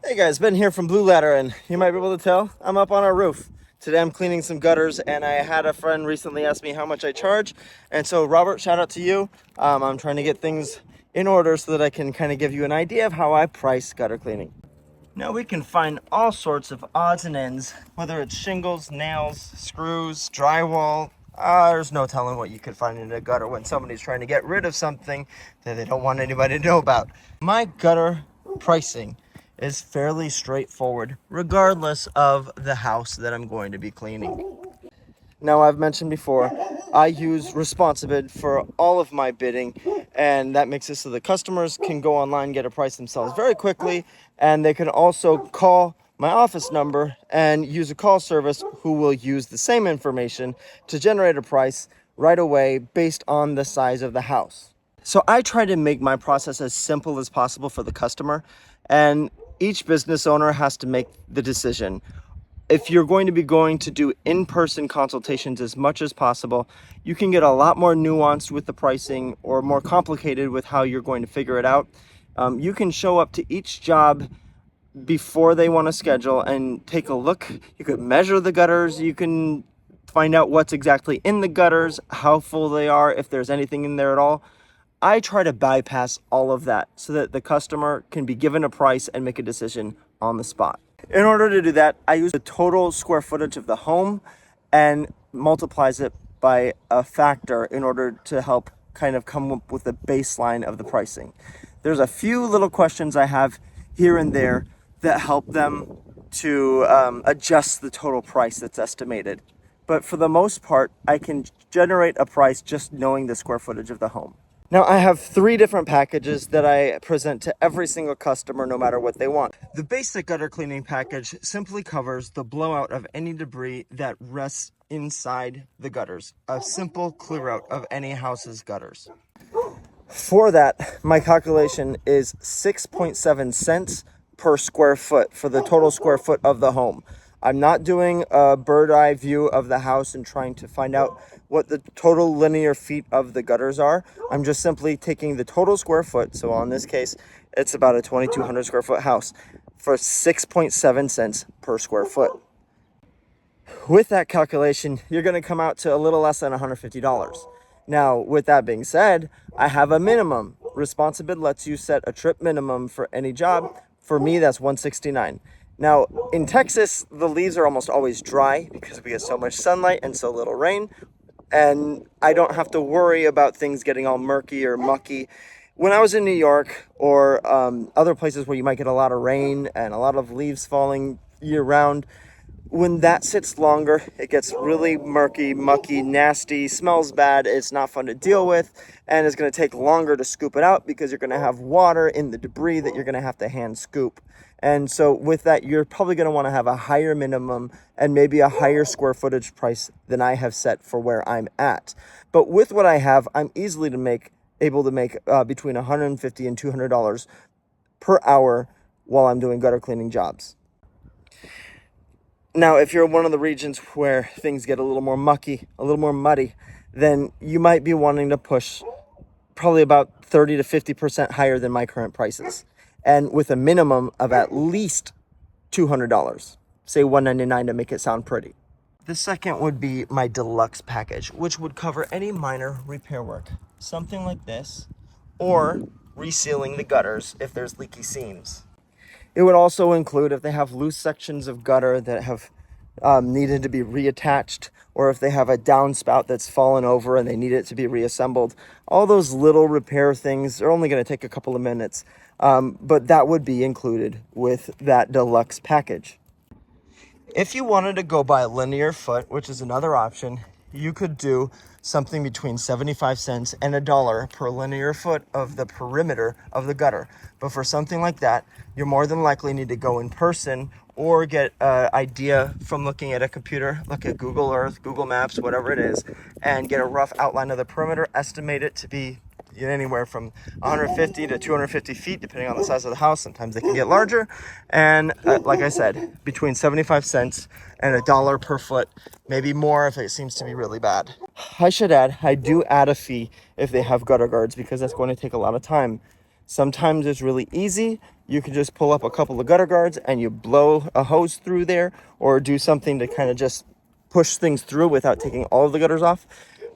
Hey guys, Ben here from Blue Ladder, and you might be able to tell I'm up on our roof. Today I'm cleaning some gutters, and I had a friend recently ask me how much I charge. And so Robert, shout out to you. I'm trying to get things in order so that I can kind of give you an idea of how I price gutter cleaning. Now we can find all sorts of odds and ends, whether it's shingles, nails, screws, drywall. There's no telling what you could find in a gutter when somebody's trying to get rid of something that they don't want anybody to know about. My gutter pricing is fairly straightforward, regardless of the house that I'm going to be cleaning. Now, I've mentioned before, I use Responsibid for all of my bidding, and that makes it so the customers can go online, get a price themselves very quickly, and they can also call my office number and use a call service who will use the same information to generate a price right away based on the size of the house. So I try to make my process as simple as possible for the customer, and each business owner has to make the decision. If you're going to do in-person consultations as much as possible, you can get a lot more nuanced with the pricing or more complicated with how you're going to figure it out. You can show up to each job before they want to schedule and take a look. You could measure the gutters. You can find out what's exactly in the gutters, how full they are, if there's anything in there at all. I try to bypass all of that so that the customer can be given a price and make a decision on the spot. In order to do that, I use the total square footage of the home and multiplies it by a factor in order to help kind of come up with a baseline of the pricing. There's a few little questions I have here and there that help them to adjust the total price that's estimated. But for the most part, I can generate a price just knowing the square footage of the home. Now, I have 3 different packages that I present to every single customer no matter what they want. The basic gutter cleaning package simply covers the blowout of any debris that rests inside the gutters. A simple clear out of any house's gutters. For that, my calculation is 6.7 cents per square foot for the total square foot of the home. I'm not doing a bird eye view of the house and trying to find out what the total linear feet of the gutters are. I'm just simply taking the total square foot. So in this case, it's about a 2,200 square foot house for 6.7 cents per square foot. With that calculation, you're going to come out to a little less than $150. Now, with that being said, I have a minimum. Responsibid lets you set a trip minimum for any job. For me, that's $169. Now, in Texas, the leaves are almost always dry because we get so much sunlight and so little rain. And I don't have to worry about things getting all murky or mucky. When I was in New York or other places where you might get a lot of rain and a lot of leaves falling year round, when that sits longer, it gets really murky, mucky, nasty, smells bad, it's not fun to deal with, and it's going to take longer to scoop it out because you're going to have water in the debris that you're going to have to hand scoop. And so with that, you're probably going to want to have a higher minimum and maybe a higher square footage price than I have set for where I'm at. But with what I have, I'm easily able to make between $150 and $200 per hour while I'm doing gutter cleaning jobs. Now, if you're in one of the regions where things get a little more mucky, a little more muddy, then you might be wanting to push probably about 30 to 50% higher than my current prices. And with a minimum of at least $200, say $199 to make it sound pretty. The second would be my Deluxe package, which would cover any minor repair work, something like this, or resealing the gutters if there's leaky seams. It would also include if they have loose sections of gutter that have needed to be reattached, or if they have a downspout that's fallen over and they need it to be reassembled. All those little repair things are only going to take a couple of minutes, but that would be included with that Deluxe package. If you wanted to go by a linear foot, which is another option, you could do something between 75 cents and $1 per linear foot of the perimeter of the gutter. But for something like that, you more than likely need to go in person or get an idea from looking at a computer, look at Google Earth, Google Maps, whatever it is, and get a rough outline of the perimeter, estimate it to be anywhere from 150 to 250 feet, depending on the size of the house. Sometimes they can get larger. And like I said, between 75 cents and $1 per foot, maybe more if it seems to be really bad. I should add, I do add a fee if they have gutter guards because that's going to take a lot of time. Sometimes it's really easy you can just pull up a couple of gutter guards and you blow a hose through there, or do something to kind of just push things through without taking all of the gutters off.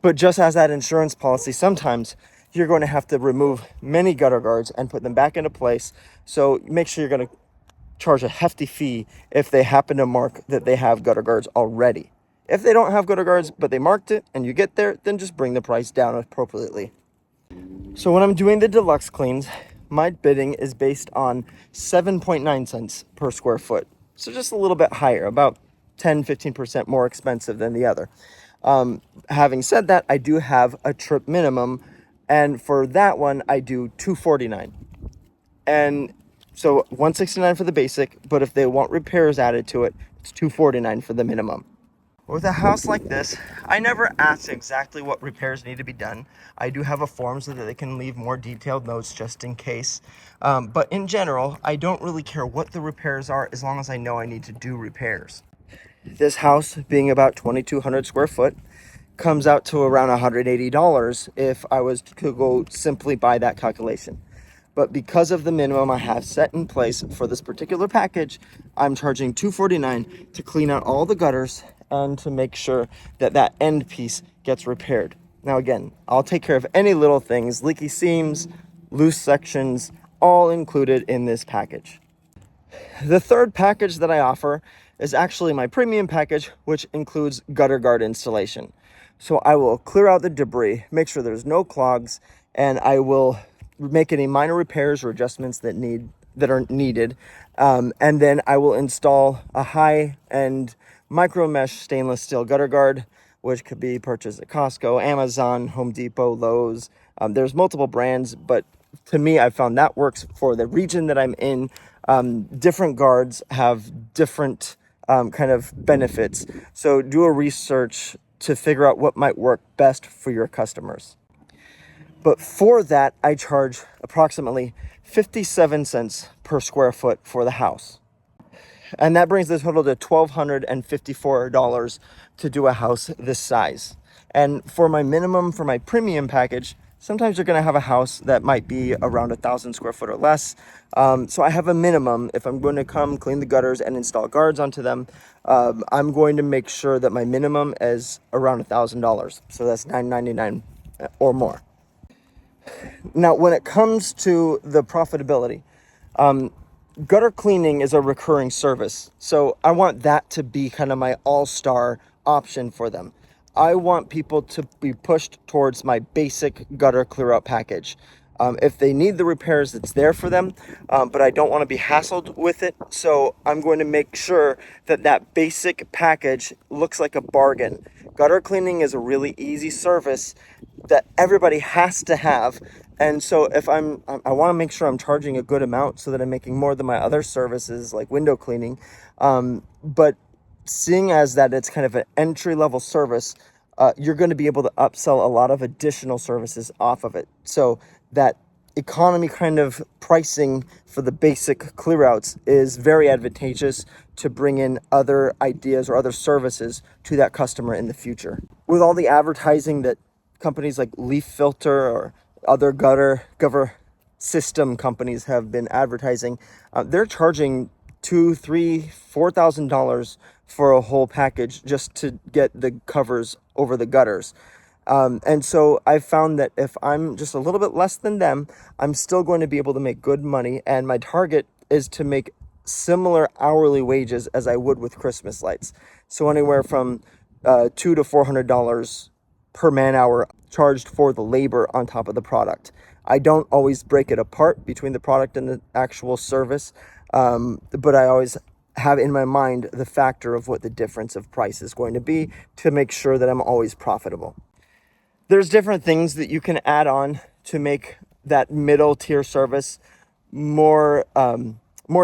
But just as that insurance policy, sometimes you're going to have to remove many gutter guards and put them back into place. So make sure you're going to charge a hefty fee if they happen to mark that they have gutter guards already. If they don't have gutter guards, but they marked it and you get there, then just bring the price down appropriately. So when I'm doing the deluxe cleans, my bidding is based on 7.9 cents per square foot. So just a little bit higher, about 10-15% more expensive than the other. Having said that, I do have a trip minimum, and for that one, I do $249. And so $169 for the basic, but if they want repairs added to it, it's $249 for the minimum. With a house like this, I never ask exactly what repairs need to be done. I do have a form so that they can leave more detailed notes just in case. But in general, I don't really care what the repairs are as long as I know I need to do repairs. This house, being about 2,200 square foot, comes out to around $180 if I was to go simply by that calculation. But because of the minimum I have set in place for this particular package, I'm charging $249 to clean out all the gutters and to make sure that that end piece gets repaired. Now again, I'll take care of any little things, leaky seams, loose sections, all included in this package. The third package that I offer is actually my premium package, which includes gutter guard installation. So I will clear out the debris, make sure there's no clogs, and I will make any minor repairs or adjustments that are needed. And then I will install a high-end micro mesh stainless steel gutter guard, which could be purchased at Costco, Amazon, Home Depot, Lowe's. There's multiple brands, but to me, I found that works for the region that I'm in. Different guards have different kind of benefits. So do a research to figure out what might work best for your customers. But for that, I charge approximately 57 cents per square foot for the house. And that brings the total to $1,254 to do a house this size. And for my minimum, for my premium package, sometimes you're going to have a house that might be around 1,000 square foot or less. So I have a minimum. If I'm going to come clean the gutters and install guards onto them, I'm going to make sure that my minimum is around $1,000. So that's $999 or more. Now, when it comes to the profitability, gutter cleaning is a recurring service. So I want that to be kind of my all-star option for them. I want people to be pushed towards my basic gutter clear out package. If they need the repairs, it's there for them, but I don't want to be hassled with it. So I'm going to make sure that that basic package looks like a bargain. Gutter cleaning is a really easy service that everybody has to have. And so if I want to make sure I'm charging a good amount so that I'm making more than my other services like window cleaning. But seeing as that it's kind of an entry-level service, you're going to be able to upsell a lot of additional services off of it. So that economy kind of pricing for the basic clear outs is very advantageous to bring in other ideas or other services to that customer in the future. With all the advertising that companies like Leaf Filter or other gutter system companies have been advertising, they're charging $2,000, $3,000, $4,000 for a whole package just to get the covers over the gutters. And so I've found that if I'm just a little bit less than them, I'm still going to be able to make good money. And my target is to make similar hourly wages as I would with Christmas lights. So anywhere from $200 to $400 per man hour charged for the labor on top of the product. I don't always break it apart between the product and the actual service, but I always have in my mind the factor of what the difference of price is going to be to make sure that I'm always profitable. There's different things that you can add on to make that middle tier service more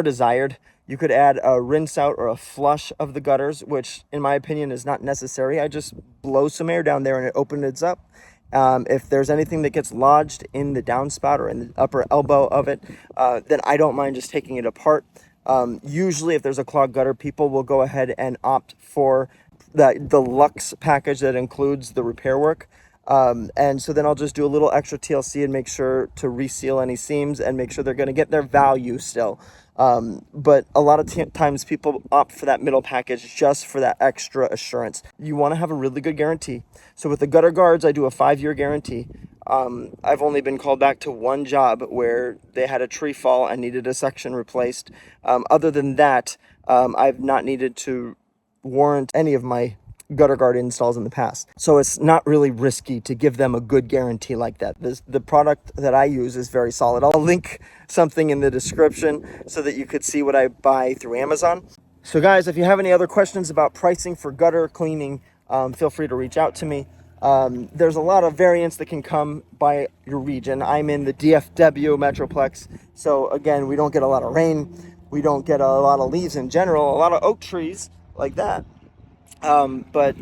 desired. You could add a rinse out or a flush of the gutters, which in my opinion is not necessary. I just blow some air down there and it opens up. If there's anything that gets lodged in the downspout or in the upper elbow of it, then I don't mind just taking it apart. Usually if there's a clogged gutter, people will go ahead and opt for the Deluxe package that includes the repair work. And so then I'll just do a little extra TLC and make sure to reseal any seams and make sure they're going to get their value still. But a lot of times people opt for that middle package just for that extra assurance. You want to have a really good guarantee. So with the gutter guards, I do a 5-year guarantee. I've only been called back to one job where they had a tree fall and needed a section replaced. Other than that, I've not needed to warrant any of my gutter guard installs in the past. So it's not really risky to give them a good guarantee like that. The product that I use is very solid. I'll link something in the description so that you could see what I buy through Amazon. So guys, if you have any other questions about pricing for gutter cleaning, feel free to reach out to me. There's a lot of variants that can come by your region. I'm in the DFW Metroplex. So again, we don't get a lot of rain. We don't get a lot of leaves in general, a lot of oak trees like that. But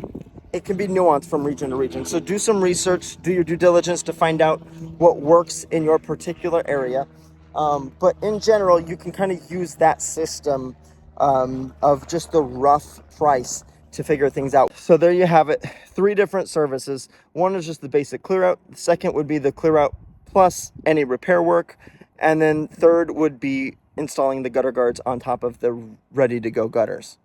it can be nuanced from region to region. So do some research, do your due diligence to find out what works in your particular area. But in general, you can kind of use that system of just the rough price to figure things out. So there you have it, 3 different services. One is just the basic clear out. The second would be the clear out plus any repair work. And then third would be installing the gutter guards on top of the ready to go gutters.